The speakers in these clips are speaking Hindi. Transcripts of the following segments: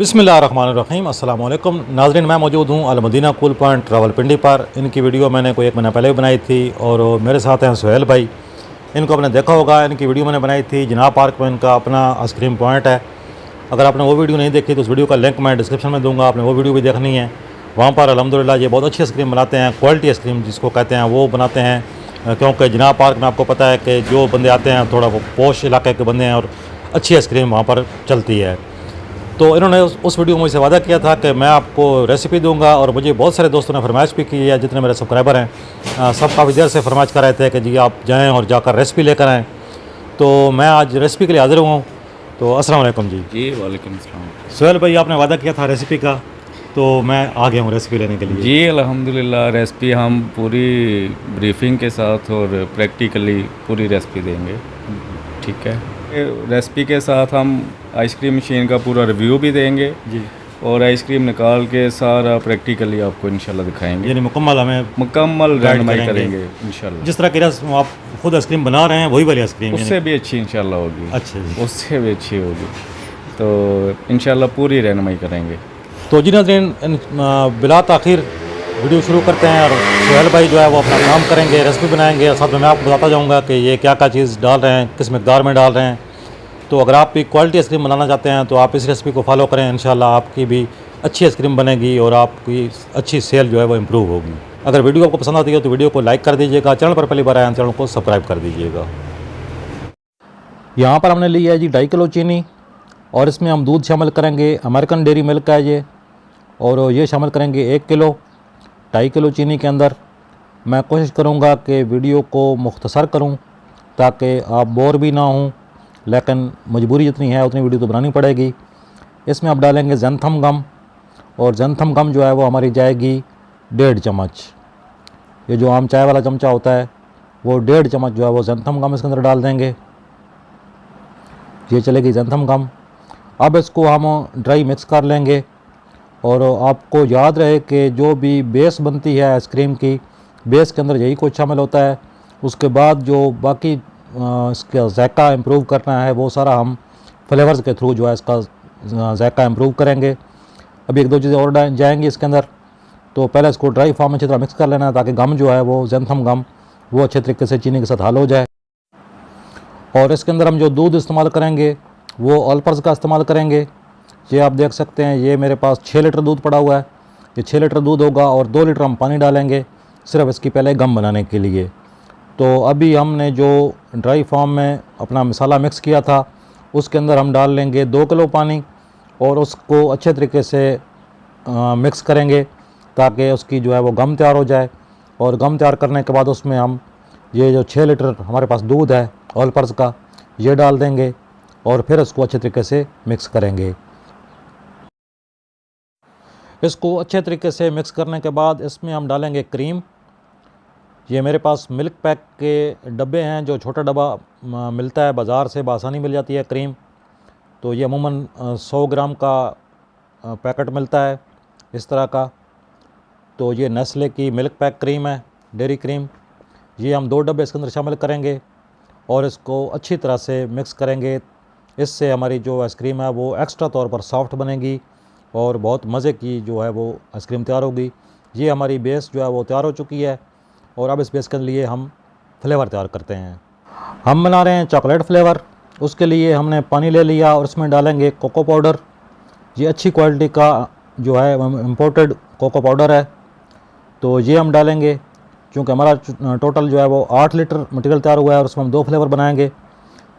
बिस्मिल्लाहिर्रहमानिर्रहीम अस्सलाम वालेकुम नाज़रीन, मैं मौजूद हूँ अल मदीना कूल पॉइंट रावलपिंडी पर। इनकी वीडियो मैंने कोई एक महीना पहले भी बनाई थी और मेरे साथ हैं सुहेल भाई। इनको आपने देखा होगा, इनकी वीडियो मैंने बनाई थी जनाब पार्क में। इनका अपना आइसक्रीम पॉइंट है। अगर आपने वो वीडियो नहीं देखी तो उस वीडियो का लिंक मैं डिस्क्रिप्शन में दूँगा, आपने वो वीडियो भी देखनी है। वहाँ पर अल्हम्दुलिल्लाह ये बहुत अच्छी आइसक्रीम बनाते हैं, क्वालिटी आइसक्रीम जिसको कहते हैं वो बनाते हैं। क्योंकि जनाब पार्क में आपको पता है कि जो बंदे आते हैं थोड़ा वो पोश इलाके के बंदे हैं और अच्छी आइसक्रीम वहाँ पर चलती है। तो इन्होंने उस वीडियो में मुझसे वादा किया था कि मैं आपको रेसिपी दूंगा, और मुझे बहुत सारे दोस्तों ने फरमाइश भी की है। जितने मेरे सब्सक्राइबर हैं सब काफ़ी देर से फरमाइश कर रहे थे कि जी आप जाएं और जाकर रेसिपी लेकर आएँ। तो मैं आज रेसिपी के लिए हाज़िर हुआ हूँ। तो अस्सलाम वालेकुम जी। वालेकुम सलाम। सुहेल भाई, आपने वादा किया था रेसिपी का, तो मैं आ गया हूँ रेसिपी लेने के लिए। जी अल्हम्दुलिल्लाह, रेसिपी हम पूरी ब्रीफिंग के साथ और प्रैक्टिकली पूरी रेसिपी देंगे। ठीक है, रेसिपी के साथ हम आइसक्रीम मशीन का पूरा रिव्यू भी देंगे जी, और आइसक्रीम निकाल के सारा प्रैक्टिकली आपको इंशाल्लाह दिखाएंगे। यानी मुकम्मल हमें मुकम्मल गाइड रहनुमाई करेंगे इंशाल्लाह। जिस तरह की आप खुद आइसक्रीम बना रहे हैं वही वाली आइसक्रीम, उससे भी अच्छी इंशाल्लाह होगी। अच्छा जी, उससे भी अच्छी होगी, तो इंशाल्लाह पूरी रहनुमाई करेंगे। तो जी नाज़रीन, बिला ताख़ीर वीडियो शुरू करते हैं। और सुहेल भाई जो है वो अपना काम करेंगे, रेसिपी बनाएंगे, और साथ में मैं आपको बताता जाऊंगा कि ये क्या क्या चीज़ डाल रहे हैं, किस मकदार में डाल रहे हैं। तो अगर आप भी क्वालिटी आइसक्रीम बनाना चाहते हैं तो आप इस रेसिपी को फॉलो करें, इंशाल्लाह आपकी भी अच्छी आइसक्रीम बनेगी और आपकी अच्छी सेल जो है वो इम्प्रूव होगी। अगर वीडियो आपको पसंद आती है तो वीडियो को लाइक कर दीजिएगा, चैनल पर पहली बार आए हैं चैनल को सब्सक्राइब कर दीजिएगा। यहाँ पर हमने ली है जी 2.5 किलो चीनी, और इसमें हम दूध शामिल करेंगे, अमेरिकन डेयरी मिल्क है ये, और ये शामिल करेंगे 1 किलो। 2.5 किलो चीनी के अंदर मैं कोशिश करूँगा कि वीडियो को मुख्तसर करूँ ताकि आप बोर भी ना हों, लेकिन मजबूरी जितनी है उतनी वीडियो तो बनानी पड़ेगी। इसमें आप डालेंगे ज़ैंथम गम, और ज़ैंथम गम जो है वो हमारी जाएगी 1.5 चम्मच। ये जो आम चाय वाला चमचा होता है वो 1.5 चम्मच जो है वो ज़ैंथम गम इसके अंदर डाल देंगे। ये चलेगी ज़ैंथम गम। अब इसको हम ड्राई मिक्स कर लेंगे, और आपको याद रहे कि जो भी बेस बनती है आइसक्रीम की, बेस के अंदर यही कुछ शामिल होता है। उसके बाद जो बाकी इसका जायका इम्प्रूव करना है वो सारा हम फ्लेवर्स के थ्रू जो है इसका जायका इम्प्रूव करेंगे। अभी 1-2 चीज़ें और जाएंगी इसके अंदर। तो पहले इसको ड्राई फॉर्म में अच्छी तरह मिक्स कर लेना है ताकि गम जो है वो ज़ैंथम गम वो अच्छे तरीके से चीनी के साथ हल हो जाए। और इसके अंदर हम जो दूध इस्तेमाल करेंगे वो ऑलपर्स का इस्तेमाल करेंगे। ये आप देख सकते हैं, ये मेरे पास 6 लीटर दूध पड़ा हुआ है। ये 6 लीटर दूध होगा और 2 लीटर हम पानी डालेंगे सिर्फ इसकी पहले गम बनाने के लिए। तो अभी हमने जो ड्राई फॉर्म में अपना मसाला मिक्स किया था उसके अंदर हम डाल लेंगे 2 किलो पानी, और उसको अच्छे तरीके से मिक्स करेंगे ताकि उसकी जो है वो गम तैयार हो जाए। और गम तैयार करने के बाद उसमें हम ये जो 6 लीटर हमारे पास दूध है ऑलपर्स का ये डाल देंगे, और फिर इसको अच्छे तरीके से मिक्स करेंगे। इसको अच्छे तरीके से मिक्स करने के बाद इसमें हम डालेंगे क्रीम। ये मेरे पास मिल्क पैक के डब्बे हैं, जो छोटा डब्बा मिलता है बाज़ार से, बआसानी मिल जाती है क्रीम। तो ये अमूमन 100 ग्राम का पैकेट मिलता है इस तरह का। तो ये नेस्ले की मिल्क पैक क्रीम है, डेयरी क्रीम। ये हम 2 डब्बे इसके अंदर शामिल करेंगे और इसको अच्छी तरह से मिक्स करेंगे। इससे हमारी जो आइसक्रीम है वो एक्स्ट्रा तौर पर सॉफ्ट बनेगी और बहुत मज़े की जो है वो आइसक्रीम तैयार होगी। ये हमारी बेस जो है वो तैयार हो चुकी है, और अब इस बेस के लिए हम फ्लेवर तैयार करते हैं। हम बना रहे हैं चॉकलेट फ्लेवर। उसके लिए हमने पानी ले लिया और इसमें डालेंगे कोको पाउडर। ये अच्छी क्वालिटी का जो है इम्पोर्टेड कोको पाउडर है, तो ये हम डालेंगे। क्योंकि हमारा टोटल जो है वो 8 लीटर मटेरियल तैयार हुआ है और उसमें हम 2 फ्लेवर बनाएंगे,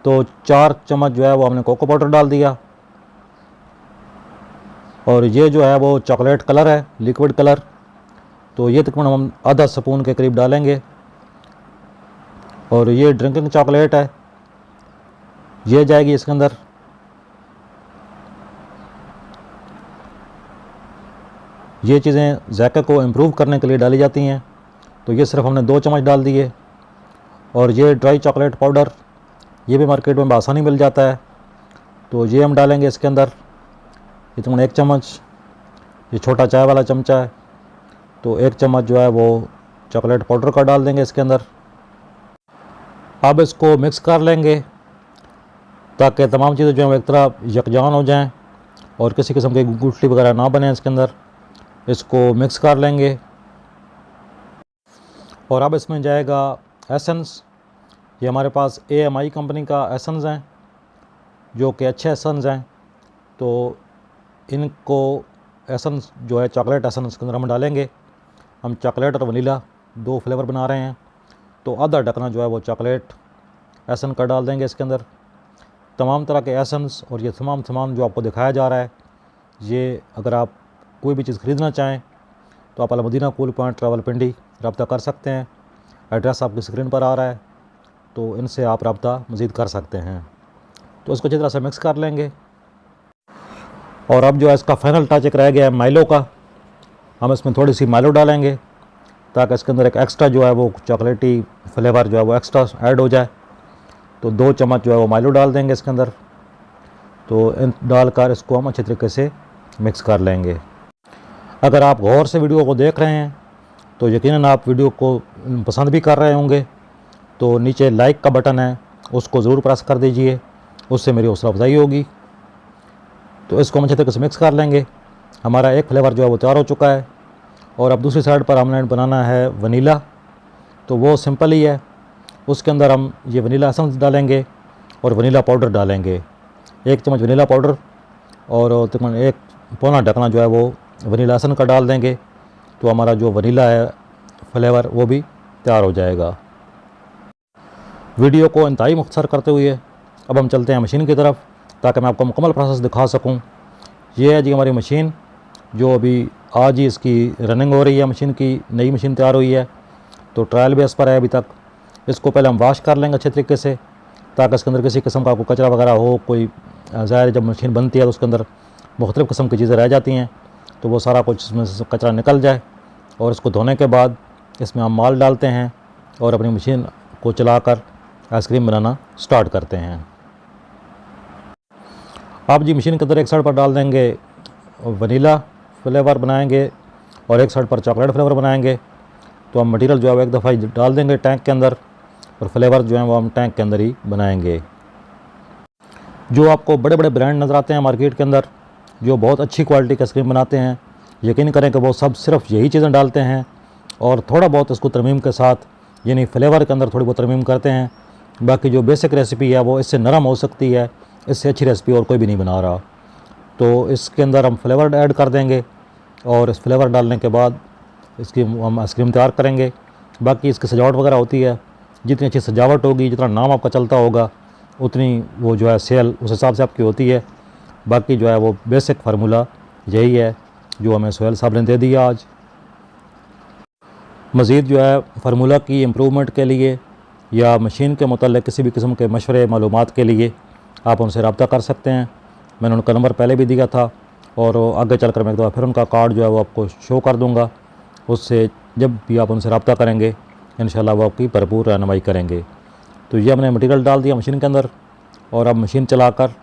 तो 4 चम्मच जो है वो हमने कोको पाउडर डाल दिया। और ये जो है वो चॉकलेट कलर है, लिक्विड कलर, तो ये तकरीबन हम आधा स्पून के करीब डालेंगे। और ये ड्रिंकिंग चॉकलेट है, ये जाएगी इसके अंदर। ये चीज़ें जायके को इम्प्रूव करने के लिए डाली जाती हैं, तो ये सिर्फ हमने 2 चम्मच डाल दिए। और ये ड्राई चॉकलेट पाउडर, ये भी मार्केट में आसानी मिल जाता है, तो ये हम डालेंगे इसके अंदर। ये तकरीबन 1 चम्मच, ये छोटा चाय वाला चमचा है, तो 1 चम्मच जो है वो चॉकलेट पाउडर का डाल देंगे इसके अंदर। अब इसको मिक्स कर लेंगे ताकि तमाम चीज़ें जो है एक तरह यकजान हो जाएं। और किसी किस्म की गुठली वगैरह ना बने इसके अंदर। इसको मिक्स कर लेंगे और अब इसमें जाएगा एसेंस। ये हमारे पास AMI कंपनी का एसेंस हैं जो कि अच्छे एसेंस हैं। तो इनको एसेंस जो है चॉकलेट एसेंस के अंदर हम डालेंगे। हम चॉकलेट और वनीला 2 फ्लेवर बना रहे हैं, तो आधा ढकना जो है वो चॉकलेट एसेंस का डाल देंगे इसके अंदर। तमाम तरह के एसेंस और ये तमाम सामान जो आपको दिखाया जा रहा है, ये अगर आप कोई भी चीज़ ख़रीदना चाहें तो आप अलमदीना कूल पॉइंट रावलपिंडी रब्ता कर सकते हैं। एड्रेस आपकी स्क्रीन पर आ रहा है, तो इनसे आप रब्ता मज़ीद कर सकते हैं। तो इसको अच्छी तरह से मिक्स कर लेंगे। और अब जो है इसका फाइनल टच एक रह गया है माइलो का। हम इसमें थोड़ी सी माइलो डालेंगे ताकि इसके अंदर एक एक्स्ट्रा जो है वो चॉकलेटी फ्लेवर जो है वो एक्स्ट्रा ऐड हो जाए। तो 2 चम्मच जो है वो माइलो डाल देंगे इसके अंदर। तो डालकर इसको हम अच्छे तरीके से मिक्स कर लेंगे। अगर आप गौर से वीडियो को देख रहे हैं तो यकीनन आप वीडियो को पसंद भी कर रहे होंगे। तो नीचे लाइक का बटन है, उसको ज़रूर प्रेस कर दीजिए, उससे मेरी हौसला अफजाई होगी। तो इसको हम अच्छे तरीके से मिक्स कर लेंगे। हमारा एक फ्लेवर जो है वो तैयार हो चुका है। और अब दूसरी साइड पर हमने बनाना है वनीला। तो वो सिंपल ही है। उसके अंदर हम ये वनीला एसेंस डालेंगे और वनीला पाउडर डालेंगे। 1 चम्मच वनीला पाउडर और तकरीबन 1 पौना ढकना जो है वो वनीला एसेंस का डाल देंगे। तो हमारा जो वनीला है फ्लेवर वो भी तैयार हो जाएगा। वीडियो को इंतहाई मुख्तसर करते हुए अब हम चलते हैं मशीन की तरफ, ताकि मैं आपको मुकम्मल प्रोसेस दिखा सकूं। ये है जी हमारी मशीन, जो अभी आज ही इसकी रनिंग हो रही है। मशीन की नई मशीन तैयार हुई है, तो ट्रायल बेस पर है अभी तक। इसको पहले हम वॉश कर लेंगे अच्छे तरीके से, ताकि इसके अंदर किसी किस्म का कोई कचरा वगैरह हो। कोई ज़ाहिर जब मशीन बनती है तो उसके अंदर मुख्तलिफ़ किस्म की चीज़ें रह जाती हैं, तो वो सारा कुछ इसमें से कचरा निकल जाए। और इसको धोने के बाद इसमें हम माल डालते हैं और अपनी मशीन को चलाकर आइसक्रीम बनाना स्टार्ट करते हैं। आप जी मशीन के अंदर एक साइड पर डाल देंगे वनीला फ्लेवर बनाएंगे और एक साइड पर चॉकलेट फ्लेवर बनाएंगे। तो हम मटेरियल जो है वो एक दफ़ा ही डाल देंगे टैंक के अंदर, और फ्लेवर जो है वो हम टैंक के अंदर ही बनाएंगे। जो आपको बड़े बड़े ब्रांड नज़र आते हैं मार्केट के अंदर, जो बहुत अच्छी क्वालिटी की आइसक्रीम बनाते हैं, यकीन करें कि वो सब सिर्फ यही चीज़ें डालते हैं और थोड़ा बहुत इसको तरमीम के साथ, यानी फ्लेवर के अंदर थोड़ी बहुत तरमीम करते हैं। बाकी जो बेसिक रेसिपी है वो इससे नरम हो सकती है, इससे अच्छी रेसिपी और कोई भी नहीं बना रहा। तो इसके अंदर हम फ्लेवर ऐड कर देंगे और इस फ्लेवर डालने के बाद इसकी हम आइसक्रीम तैयार करेंगे। बाकी इसकी सजावट वगैरह होती है, जितनी अच्छी सजावट होगी, जितना नाम आपका चलता होगा, उतनी वो जो है सेल उस हिसाब से आपकी होती है। बाकी जो है वो बेसिक फार्मूला यही है जो हमें सोहेल साहब ने दे दिया आज। मज़ीद जो है फार्मूला की इम्प्रूवमेंट के लिए या मशीन के मुताल्लिक़ किसी भी किस्म के मशवरे मालूमात के लिए आप उनसे रब्ता कर सकते हैं। मैंने उनका नंबर पहले भी दिया था और आगे चलकर मैं एक दफ़ा फिर उनका कार्ड जो है वो आपको शो कर दूँगा। उससे जब भी आप उनसे रब्ता करेंगे इंशाल्लाह वो आपकी भरपूर रहनुमाई करेंगे। तो ये हमने मटीरियल डाल दिया मशीन के अंदर और अब मशीन चलाकर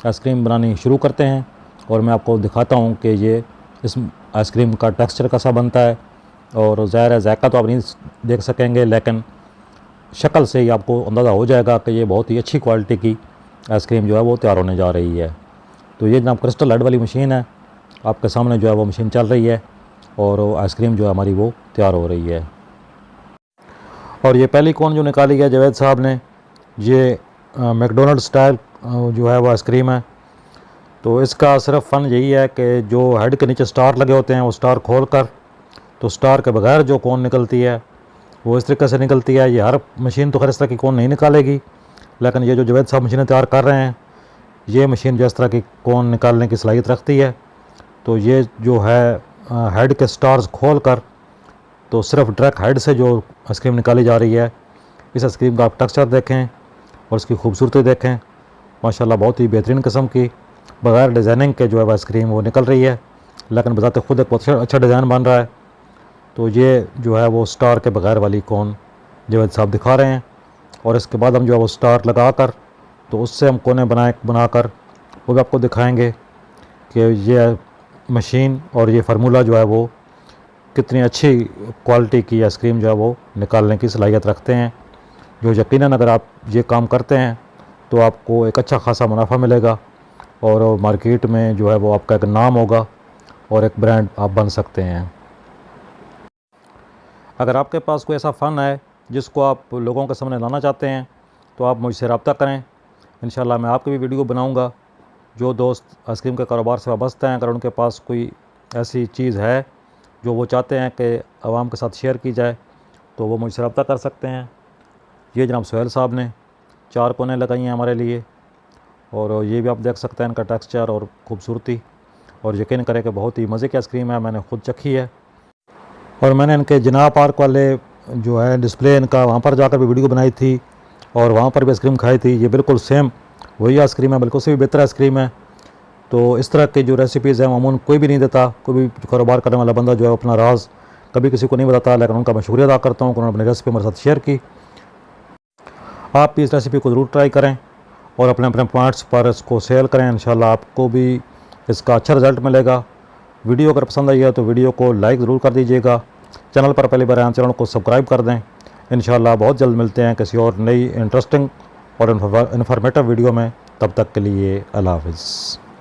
आइसक्रीम बनानी शुरू करते हैं। और मैं आपको दिखाता हूँ कि ये इस आइसक्रीम का टेक्सचर कैसा बनता है। और ज़ाहिर है जायका तो आप नहीं देख सकेंगे, लेकिन शक्ल से ही आपको अंदाज़ा हो जाएगा कि ये बहुत ही अच्छी क्वालिटी की आइसक्रीम जो है वो तैयार होने जा रही है। तो ये जनाब क्रिस्टल हेड वाली मशीन है, आपके सामने जो है वो मशीन चल रही है और आइसक्रीम जो है हमारी वो तैयार हो रही है। और ये पहली कोन जो निकाली है जावेद साहब ने, ये मैकडोनल्ड स्टाइल जो है वो आइसक्रीम है। तो इसका सिर्फ फ़न यही है कि जो हेड के नीचे स्टार लगे होते हैं वो स्टार खोल कर, तो स्टार के बगैर जो कोन निकलती है वो इस तरीके से निकलती है। ये हर मशीन तो खैर इस तरह की कोन नहीं निकालेगी, लेकिन ये जो जावेद साहब मशीनें तैयार कर रहे हैं, ये मशीन जो इस तरह की कोन निकालने की सलाहियत रखती है। तो ये जो है हेड के स्टार्स खोल कर, तो सिर्फ डायरेक्ट हेड से जो आइसक्रीम निकाली जा रही है। इस आइसक्रीम का आप टेक्सचर देखें और इसकी खूबसूरती देखें, माशाल्लाह बहुत ही बेहतरीन किस्म की, बग़ैर डिज़ाइनिंग के जो है आइसक्रीम वो निकल रही है, लेकिन बजाते खुद एक बहुत अच्छा डिज़ाइन बन रहा है। तो ये जो है वो स्टार के बगैर वाली कोन जावेद साहब दिखा रहे हैं। और इसके बाद हम जो है वो स्टार लगा कर, तो उससे हम कोने बनाकर वो भी आपको दिखाएंगे कि ये मशीन और ये फार्मूला जो है वो कितनी अच्छी क्वालिटी की आइसक्रीम जो है वो निकालने की सलाहियत रखते हैं। जो यकीनन अगर आप ये काम करते हैं तो आपको एक अच्छा खासा मुनाफा मिलेगा। और मार्केट में जो है वो आपका एक नाम होगा और एक ब्रांड आप बन सकते हैं। अगर आपके पास कोई ऐसा फ़न है जिसको आप लोगों के सामने लाना चाहते हैं तो आप मुझसे रब्ता करें। इंशाल्लाह मैं आपकी भी वीडियो बनाऊंगा। जो दोस्त आइसक्रीम के कारोबार से वाबस्ता हैं, अगर उनके पास कोई ऐसी चीज़ है जो वो चाहते हैं कि आवाम के साथ शेयर की जाए तो वो मुझसे रब्ता कर सकते हैं। ये जनाब सुहेल साहब ने 4 कोने लगाई हैं हमारे लिए, और ये भी आप देख सकते हैं इनका टेक्सचर और ख़ूबसूरती, और यकीन करें कि बहुत ही मज़े की आइसक्रीम है। मैंने ख़ुद चखी है और मैंने इनके जनाब पार्क वाले जो है डिस्प्ले इनका, वहाँ पर जाकर भी वीडियो बनाई थी और वहाँ पर भी आइसक्रीम खाई थी। ये बिल्कुल सेम वही आइसक्रीम है, बल्कि उससे भी बेहतर आइसक्रीम है। तो इस तरह की जो रेसिपीज़ हैं मामून कोई भी नहीं देता। कोई भी कारोबार करने वाला बंदा जो है अपना राज कभी किसी को नहीं बताता, लेकिन उनका मैं शुक्रिया अदा करता हूँ कि उन्होंने अपनी रेसिपी हमारे साथ शेयर की। आप भी इस रेसिपी को ज़रूर ट्राई करें और अपने अपने पॉइंट्स पर इसको सेल करें। इंशाल्लाह आपको भी इसका अच्छा रिज़ल्ट मिलेगा। वीडियो अगर पसंद आई है तो वीडियो को लाइक ज़रूर कर दीजिएगा। चैनल पर पहली बार आए चैनल को सब्सक्राइब कर दें। इंशाल्लाह बहुत जल्द मिलते हैं किसी और नई इंटरेस्टिंग और इन्फॉर्मेटिव वीडियो में। तब तक के लिए अल्लाह हाफ़िज़।